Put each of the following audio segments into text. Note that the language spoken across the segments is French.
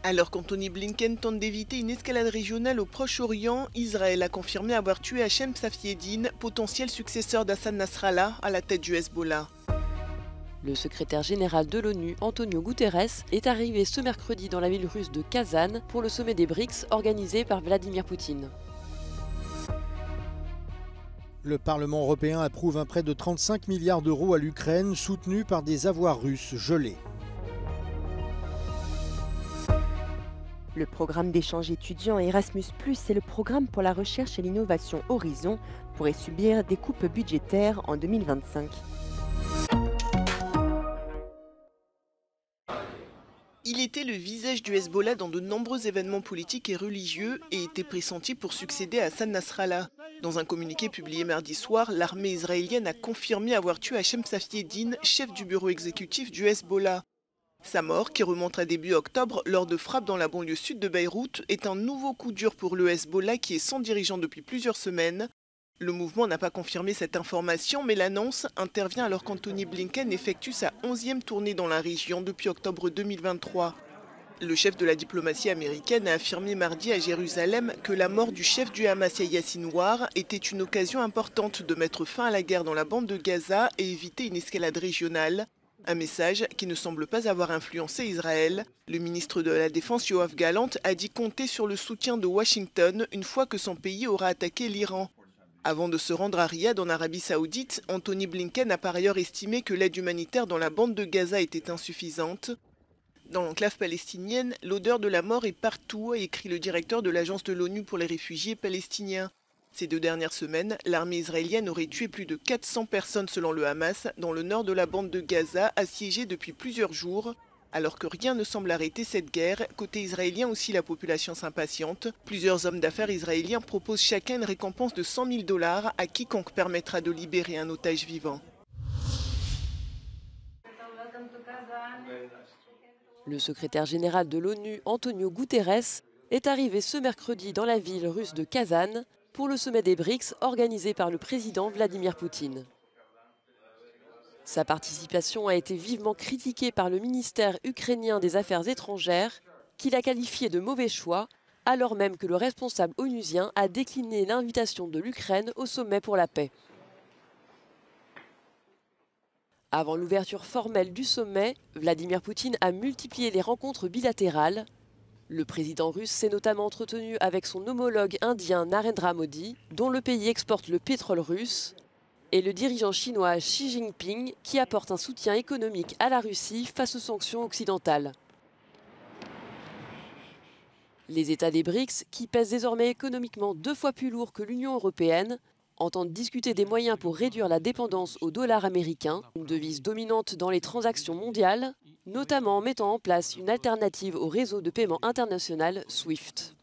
Alors qu'Anthony Blinken tente d'éviter une escalade régionale au Proche-Orient, Israël a confirmé avoir tué Hachem Safieddine, potentiel successeur d'Hassan Nasrallah à la tête du Hezbollah. Le secrétaire général de l'ONU, Antonio Guterres, est arrivé ce mercredi dans la ville russe de Kazan pour le sommet des BRICS organisé par Vladimir Poutine. Le Parlement européen approuve un prêt de 35 milliards d'euros à l'Ukraine, soutenu par des avoirs russes gelés. Le programme d'échange étudiant Erasmus+, et le programme pour la recherche et l'innovation Horizon pourraient subir des coupes budgétaires en 2025. Il était le visage du Hezbollah dans de nombreux événements politiques et religieux et était pressenti pour succéder à Hassan Nasrallah. Dans un communiqué publié mardi soir, l'armée israélienne a confirmé avoir tué Hachem Safieddine, chef du bureau exécutif du Hezbollah. Sa mort, qui remonte à début octobre lors de frappes dans la banlieue sud de Beyrouth, est un nouveau coup dur pour le Hezbollah qui est sans dirigeant depuis plusieurs semaines. Le mouvement n'a pas confirmé cette information, mais l'annonce intervient alors qu'Anthony Blinken effectue sa 11e tournée dans la région depuis octobre 2023. Le chef de la diplomatie américaine a affirmé mardi à Jérusalem que la mort du chef du Hamas Yahya Sinwar était une occasion importante de mettre fin à la guerre dans la bande de Gaza et éviter une escalade régionale. Un message qui ne semble pas avoir influencé Israël. Le ministre de la Défense Yoav Gallant a dit compter sur le soutien de Washington une fois que son pays aura attaqué l'Iran. Avant de se rendre à Riyad en Arabie Saoudite, Anthony Blinken a par ailleurs estimé que l'aide humanitaire dans la bande de Gaza était insuffisante. Dans l'enclave palestinienne, l'odeur de la mort est partout, a écrit le directeur de l'Agence de l'ONU pour les réfugiés palestiniens. Ces 2 dernières semaines, l'armée israélienne aurait tué plus de 400 personnes selon le Hamas dans le nord de la bande de Gaza, assiégée depuis plusieurs jours. Alors que rien ne semble arrêter cette guerre, côté israélien aussi la population s'impatiente. Plusieurs hommes d'affaires israéliens proposent chacun une récompense de 100 000 $ à quiconque permettra de libérer un otage vivant. Le secrétaire général de l'ONU, Antonio Guterres, est arrivé ce mercredi dans la ville russe de Kazan pour le sommet des BRICS organisé par le président Vladimir Poutine. Sa participation a été vivement critiquée par le ministère ukrainien des Affaires étrangères, qui l'a qualifié de mauvais choix, alors même que le responsable onusien a décliné l'invitation de l'Ukraine au sommet pour la paix. Avant l'ouverture formelle du sommet, Vladimir Poutine a multiplié les rencontres bilatérales. Le président russe s'est notamment entretenu avec son homologue indien Narendra Modi, dont le pays exporte le pétrole russe, et le dirigeant chinois Xi Jinping, qui apporte un soutien économique à la Russie face aux sanctions occidentales. Les États des BRICS, qui pèsent désormais économiquement 2 fois plus lourd que l'Union européenne, entendent discuter des moyens pour réduire la dépendance au dollar américain, une devise dominante dans les transactions mondiales, notamment en mettant en place une alternative au réseau de paiement international SWIFT.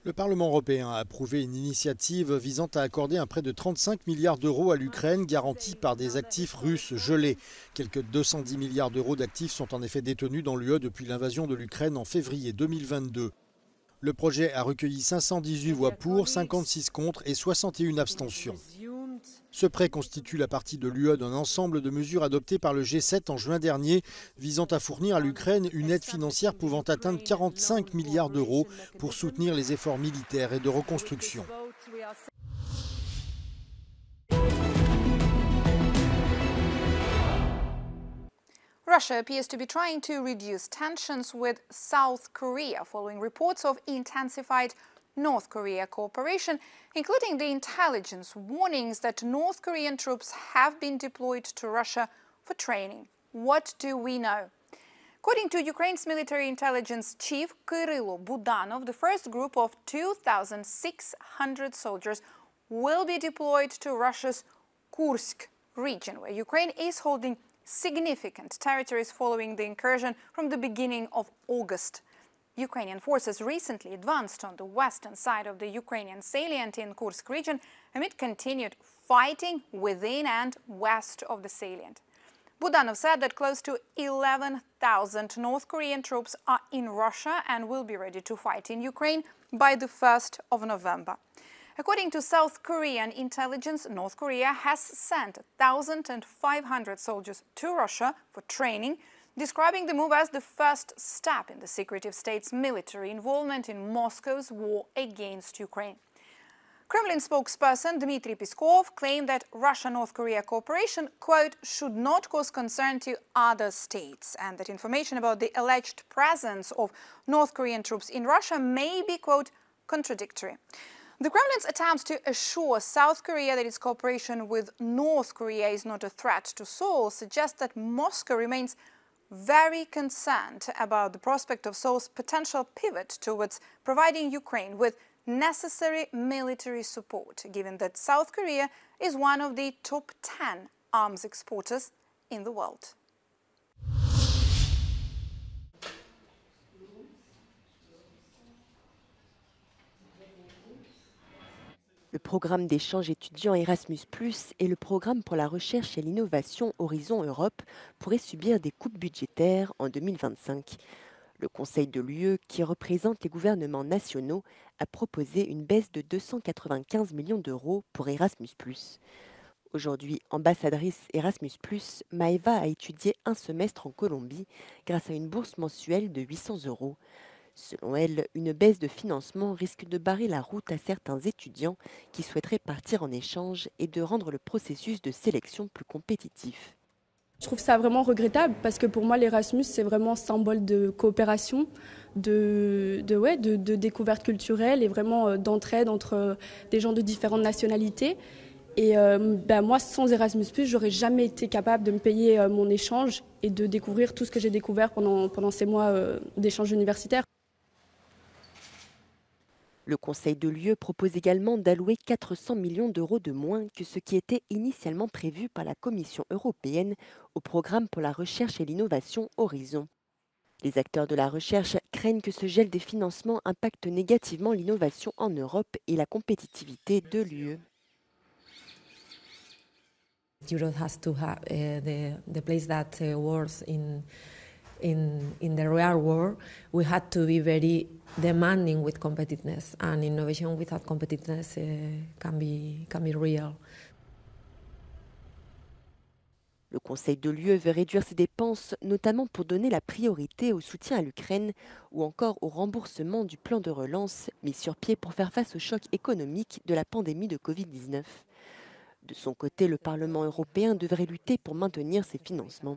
Le Parlement européen a approuvé une initiative visant à accorder un prêt de 35 milliards d'euros à l'Ukraine, garanti par des actifs russes gelés. Quelques 210 milliards d'euros d'actifs sont en effet détenus dans l'UE depuis l'invasion de l'Ukraine en février 2022. Le projet a recueilli 518 voix pour, 56 contre et 61 abstentions. Ce prêt constitue la partie de l'UE d'un ensemble de mesures adoptées par le G7 en juin dernier, visant à fournir à l'Ukraine une aide financière pouvant atteindre 45 milliards d'euros pour soutenir les efforts militaires et de reconstruction. Russia appears to be trying to reduce tensions with South Korea following reports of intensified North Korea cooperation, including the intelligence warnings that North Korean troops have been deployed to Russia for training. What do we know? According to Ukraine's military intelligence chief Kyrylo Budanov, the first group of 2,600 soldiers will be deployed to Russia's Kursk region, where Ukraine is holding significant territories following the incursion from the beginning of August. Ukrainian forces recently advanced on the western side of the Ukrainian salient in Kursk region amid continued fighting within and west of the salient. Budanov said that close to 11,000 North Korean troops are in Russia and will be ready to fight in Ukraine by the 1st of November. According to South Korean intelligence, North Korea has sent 1,500 soldiers to Russia for training, describing the move as the first step in the secretive state's military involvement in Moscow's war against Ukraine. Kremlin spokesperson Dmitry Peskov claimed that Russia-North Korea cooperation, quote, should not cause concern to other states, and that information about the alleged presence of North Korean troops in Russia may be, quote, contradictory. The Kremlin's attempts to assure South Korea that its cooperation with North Korea is not a threat to Seoul suggest that Moscow remains very concerned about the prospect of Seoul's potential pivot towards providing Ukraine with necessary military support, given that South Korea is one of the top 10 arms exporters in the world. Le programme d'échange étudiants Erasmus+ et le programme pour la recherche et l'innovation Horizon Europe pourraient subir des coupes budgétaires en 2025. Le Conseil de l'UE, qui représente les gouvernements nationaux, a proposé une baisse de 295 millions d'euros pour Erasmus+. Aujourd'hui ambassadrice Erasmus+, Maeva a étudié un semestre en Colombie grâce à une bourse mensuelle de 800 euros. Selon elle, une baisse de financement risque de barrer la route à certains étudiants qui souhaiteraient partir en échange et de rendre le processus de sélection plus compétitif. Je trouve ça vraiment regrettable parce que pour moi l'Erasmus c'est vraiment symbole de coopération, de découverte culturelle et vraiment d'entraide entre des gens de différentes nationalités. Et moi sans Erasmus+, j'aurais jamais été capable de me payer mon échange et de découvrir tout ce que j'ai découvert pendant ces mois d'échange universitaire. Le Conseil de l'UE propose également d'allouer 400 millions d'euros de moins que ce qui était initialement prévu par la Commission européenne au programme pour la recherche et l'innovation Horizon. Les acteurs de la recherche craignent que ce gel des financements impacte négativement l'innovation en Europe et la compétitivité de l'UE. Europe has to have the place that works in the real world. We had to be very demanding with competitiveness, and innovation without competitiveness can be real. Le Conseil de l'UE veut réduire ses dépenses, notamment pour donner la priorité au soutien à l'Ukraine ou encore au remboursement du plan de relance mis sur pied pour faire face au choc économique de la pandémie de Covid-19. De son côté, le Parlement européen devrait lutter pour maintenir ses financements.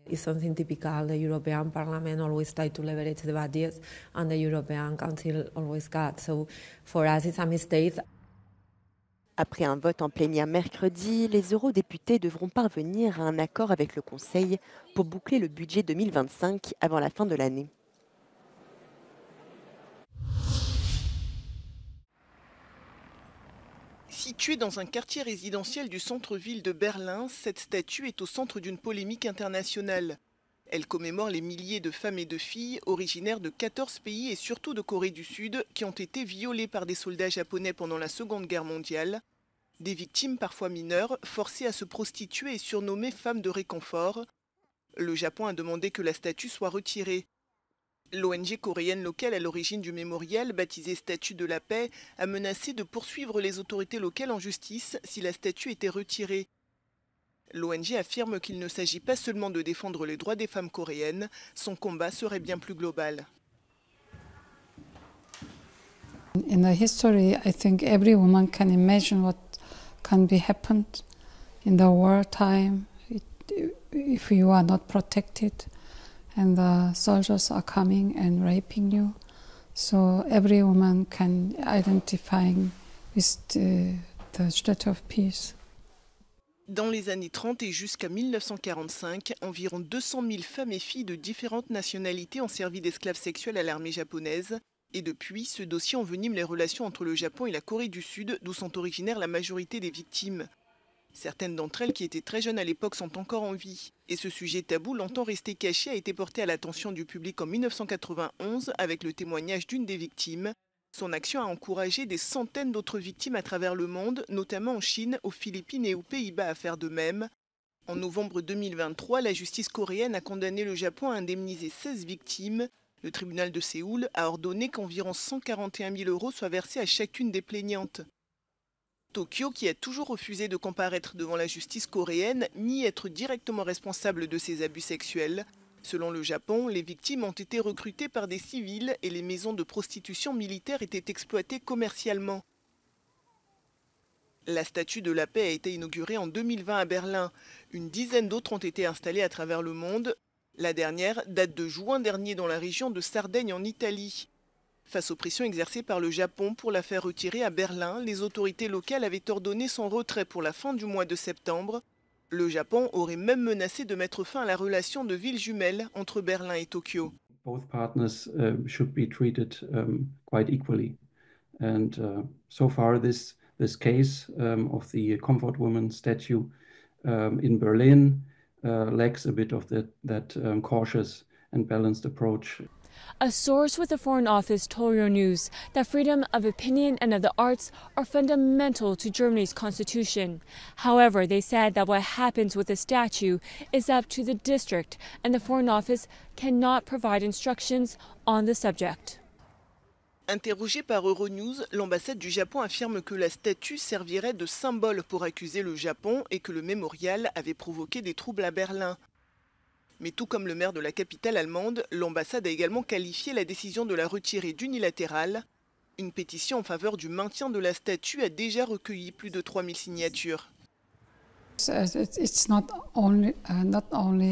It's something typical. The European Parliament always tries to leverage the budgets, and the European Council always cuts. So for us, it's a mistake. Après un vote en plénière mercredi, les eurodéputés devront parvenir à un accord avec le Conseil pour boucler le budget 2025 avant la fin de l'année. Située dans un quartier résidentiel du centre-ville de Berlin, cette statue est au centre d'une polémique internationale. Elle commémore les milliers de femmes et de filles originaires de 14 pays et surtout de Corée du Sud qui ont été violées par des soldats japonais pendant la Seconde Guerre mondiale. Des victimes parfois mineures, forcées à se prostituer et surnommées femmes de réconfort. Le Japon a demandé que la statue soit retirée. L'ONG coréenne locale à l'origine du mémorial, baptisée Statue de la Paix, a menacé de poursuivre les autorités locales en justice si la statue était retirée. L'ONG affirme qu'il ne s'agit pas seulement de défendre les droits des femmes coréennes, son combat serait bien plus global. In the history, I think every woman can imagine what can be happened in the wartime if you are not protected. And the soldiers are coming and raping you. So every woman can identify with the state of peace. Dans les années 30 et jusqu'à 1945, environ 200 000 femmes et filles de différentes nationalités ont servi d'esclaves sexuels à l'armée japonaise. Et depuis, ce dossier envenime les relations entre le Japon et la Corée du Sud, d'où sont originaires la majorité des victimes. Certaines d'entre elles, qui étaient très jeunes à l'époque, sont encore en vie. Et ce sujet tabou, longtemps resté caché, a été porté à l'attention du public en 1991 avec le témoignage d'une des victimes. Son action a encouragé des centaines d'autres victimes à travers le monde, notamment en Chine, aux Philippines et aux Pays-Bas à faire de même. En novembre 2023, la justice coréenne a condamné le Japon à indemniser 16 victimes. Le tribunal de Séoul a ordonné qu'environ 141 000 € soient versés à chacune des plaignantes. Tokyo, qui a toujours refusé de comparaître devant la justice coréenne ni être directement responsable de ces abus sexuels. Selon le Japon, les victimes ont été recrutées par des civils et les maisons de prostitution militaire étaient exploitées commercialement. La statue de la paix a été inaugurée en 2020 à Berlin. Une dizaine d'autres ont été installées à travers le monde. La dernière date de juin dernier dans la région de Sardaigne en Italie. Face aux pressions exercées par le Japon pour la faire retirer à Berlin, les autorités locales avaient ordonné son retrait pour la fin du mois de septembre. Le Japon aurait même menacé de mettre fin à la relation de ville jumelle entre Berlin et Tokyo. Both partners should be treated quite equally. And so far this case of the Comfort Woman statue in Berlin lacks a bit of that cautious and balanced approach. A source with the Foreign Office told Euronews that freedom of opinion and of the arts are fundamental to Germany's constitution. However, they said that what happens with the statue is up to the district, and the Foreign Office cannot provide instructions on the subject. Interrogée par Euronews, l'ambassade du Japon affirme que la statue servirait de symbole pour accuser le Japon et que le mémorial avait provoqué des troubles à Berlin. Mais tout comme le maire de la capitale allemande, l'ambassade a également qualifié la décision de la retirer d'unilatérale. Une pétition en faveur du maintien de la statue a déjà recueilli plus de 3000 signatures. It's not only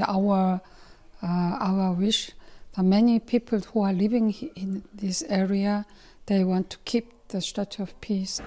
our wish. The many people who are living in this area, they want to keep the Statue of Peace.